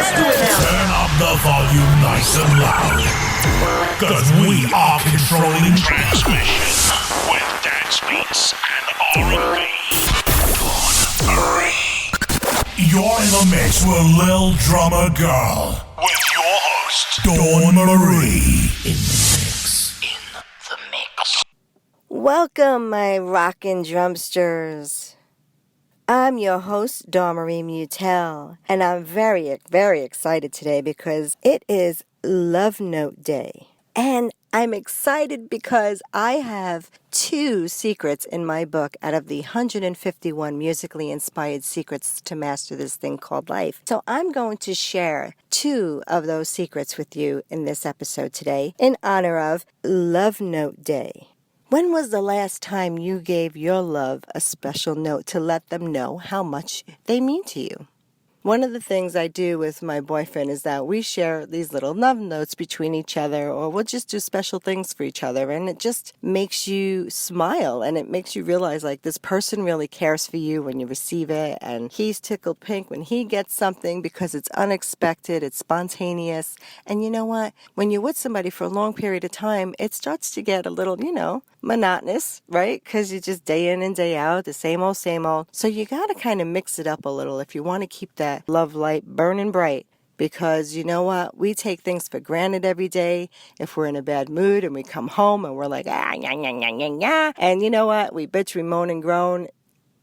Let's do it now. Turn up the volume nice and loud. Cause we are controlling transmission with dance beats and R&B. Dawn Marie. You're in the mix with Lil Drummer Girl. With your host, Dawn Marie. In the mix. Welcome, my rockin' drumsters. I'm your host, Dawn Marie Mutel, and I'm very, very excited today because it is Love Note Day. And I'm excited because I have 2 secrets in my book out of the 151 musically inspired secrets to master this thing called life. So I'm going to share 2 of those secrets with you in this episode today in honor of Love Note Day. When was the last time you gave your love a special note to let them know how much they mean to you? One of the things I do with my boyfriend is that we share these little love notes between each other, or we'll just do special things for each other, and it just makes you smile, and it makes you realize like this person really cares for you when you receive it, and he's tickled pink when he gets something because it's unexpected, it's spontaneous, and you know what? When you're with somebody for a long period of time, it starts to get a little, monotonous, right? Because you just day in and day out, the same old, same old. So you got to kind of mix it up a little if you want to keep that love light burning bright. Because you know what? We take things for granted every day. If we're in a bad mood and we come home and we're like, and you know what? We bitch, we moan and groan.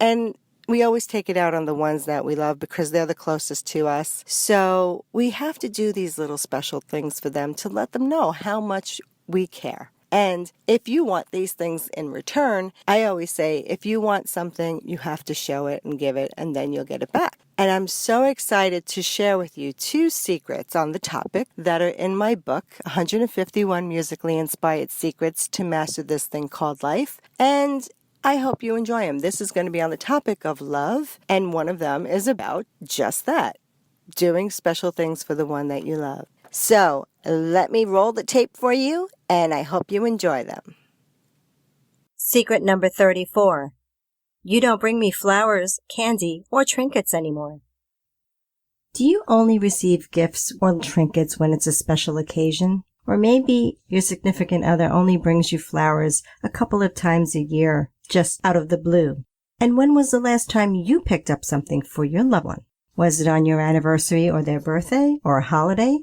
And we always take it out on the ones that we love because they're the closest to us. So we have to do these little special things for them to let them know how much we care. And if you want these things in return, I always say, if you want something, you have to show it and give it, and then you'll get it back. And I'm so excited to share with you 2 secrets on the topic that are in my book, 151 Musically Inspired Secrets to Master This Thing Called Life. And I hope you enjoy them. This is going to be on the topic of love, and one of them is about just that, doing special things for the one that you love. So let me roll the tape for you, and I hope you enjoy them. Secret number 34. You don't bring me flowers, candy, or trinkets anymore. Do you only receive gifts or trinkets when it's a special occasion? Or maybe your significant other only brings you flowers a couple of times a year, just out of the blue. And when was the last time you picked up something for your loved one? Was it on your anniversary or their birthday or a holiday?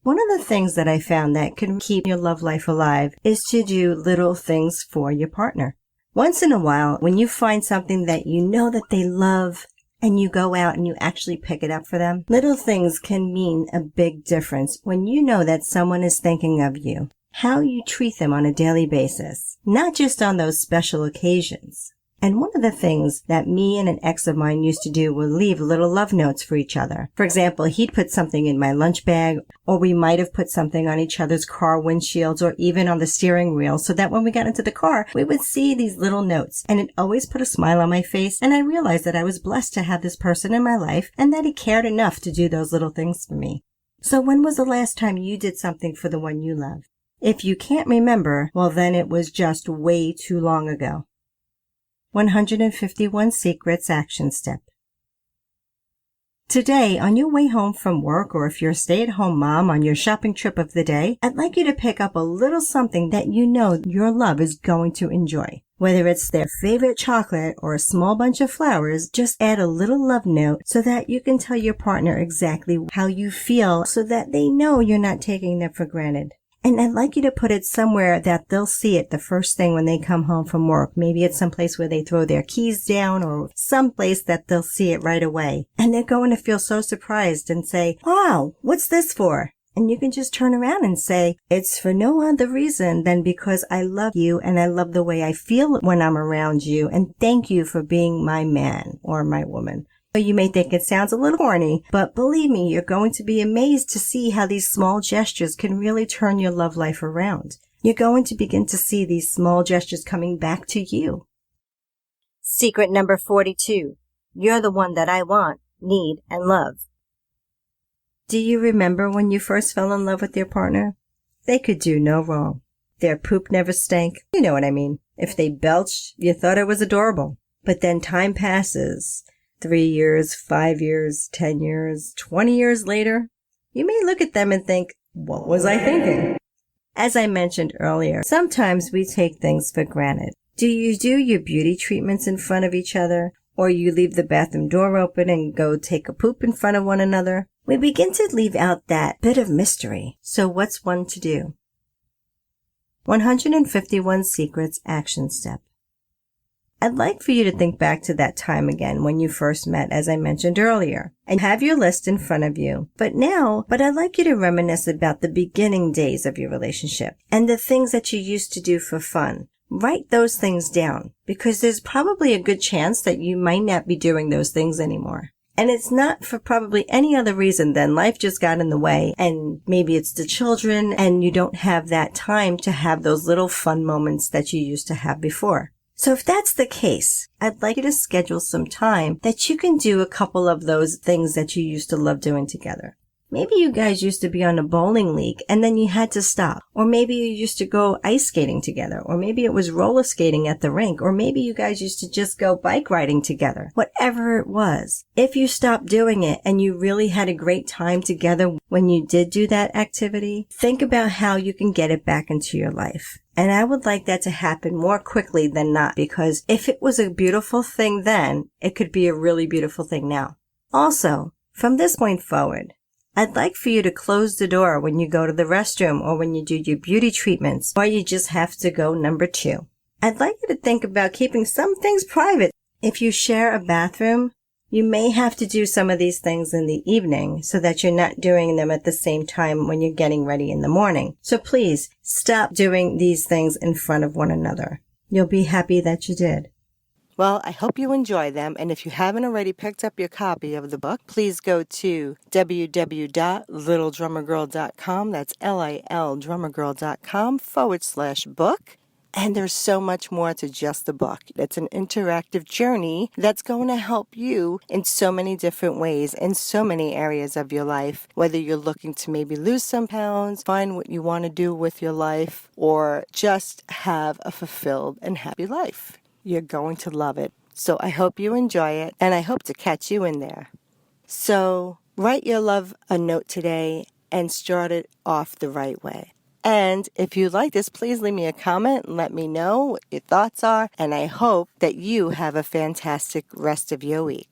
One of the things that I found that can keep your love life alive is to do little things for your partner. Once in a while, when you find something that you know that they love and you go out and you actually pick it up for them, little things can mean a big difference when you know that someone is thinking of you, how you treat them on a daily basis, not just on those special occasions. And one of the things that me and an ex of mine used to do was leave little love notes for each other. For example, he'd put something in my lunch bag, or we might have put something on each other's car windshields or even on the steering wheel, so that when we got into the car, we would see these little notes. And it always put a smile on my face, and I realized that I was blessed to have this person in my life and that he cared enough to do those little things for me. So when was the last time you did something for the one you love? If you can't remember, well then it was just way too long ago. 151 Secrets Action Step. Today, on your way home from work, or if you're a stay-at-home mom on your shopping trip of the day, I'd like you to pick up a little something that you know your love is going to enjoy. Whether it's their favorite chocolate or a small bunch of flowers, just add a little love note so that you can tell your partner exactly how you feel so that they know you're not taking them for granted. And I'd like you to put it somewhere that they'll see it the first thing when they come home from work. Maybe it's someplace where they throw their keys down, or someplace that they'll see it right away. And they're going to feel so surprised and say, "Wow, what's this for?" And you can just turn around and say, "It's for no other reason than because I love you and I love the way I feel when I'm around you, and thank you for being my man or my woman." You may think it sounds a little corny, but believe me, you're going to be amazed to see how these small gestures can really turn your love life around. You're going to begin to see these small gestures coming back to you. Secret number 42. You're the one that I want, need, and love. Do you remember when you first fell in love with your partner? They could do no wrong. Their poop never stank. You know what I mean. If they belched, you thought it was adorable. But then time passes. 3 years, 5 years, 10 years, 20 years later, you may look at them and think, what was I thinking? As I mentioned earlier, sometimes we take things for granted. Do you do your beauty treatments in front of each other? Or you leave the bathroom door open and go take a poop in front of one another? We begin to leave out that bit of mystery. So what's one to do? 151 Secrets Action Step. I'd like for you to think back to that time again when you first met, as I mentioned earlier, and have your list in front of you. But I'd like you to reminisce about the beginning days of your relationship and the things that you used to do for fun. Write those things down, because there's probably a good chance that you might not be doing those things anymore. And it's not for probably any other reason than life just got in the way, and maybe it's the children and you don't have that time to have those little fun moments that you used to have before. So if that's the case, I'd like you to schedule some time that you can do a couple of those things that you used to love doing together. Maybe you guys used to be on a bowling league and then you had to stop. Or maybe you used to go ice skating together. Or maybe it was roller skating at the rink. Or maybe you guys used to just go bike riding together. Whatever it was. If you stopped doing it and you really had a great time together when you did do that activity, think about how you can get it back into your life. And I would like that to happen more quickly than not, because if it was a beautiful thing then, it could be a really beautiful thing now. Also, from this point forward, I'd like for you to close the door when you go to the restroom or when you do your beauty treatments, or you just have to go number 2. I'd like you to think about keeping some things private. If you share a bathroom, you may have to do some of these things in the evening so that you're not doing them at the same time when you're getting ready in the morning. So please stop doing these things in front of one another. You'll be happy that you did. Well, I hope you enjoy them, and if you haven't already picked up your copy of the book, please go to www.littledrummergirl.com. That's LILDrummergirl.com/book. And there's so much more to just the book. It's an interactive journey that's going to help you in so many different ways, in so many areas of your life, whether you're looking to maybe lose some pounds, find what you want to do with your life, or just have a fulfilled and happy life. You're going to love it. So I hope you enjoy it, and I hope to catch you in there. So write your love a note today and start it off the right way. And if you like this, please leave me a comment and let me know what your thoughts are. And I hope that you have a fantastic rest of your week.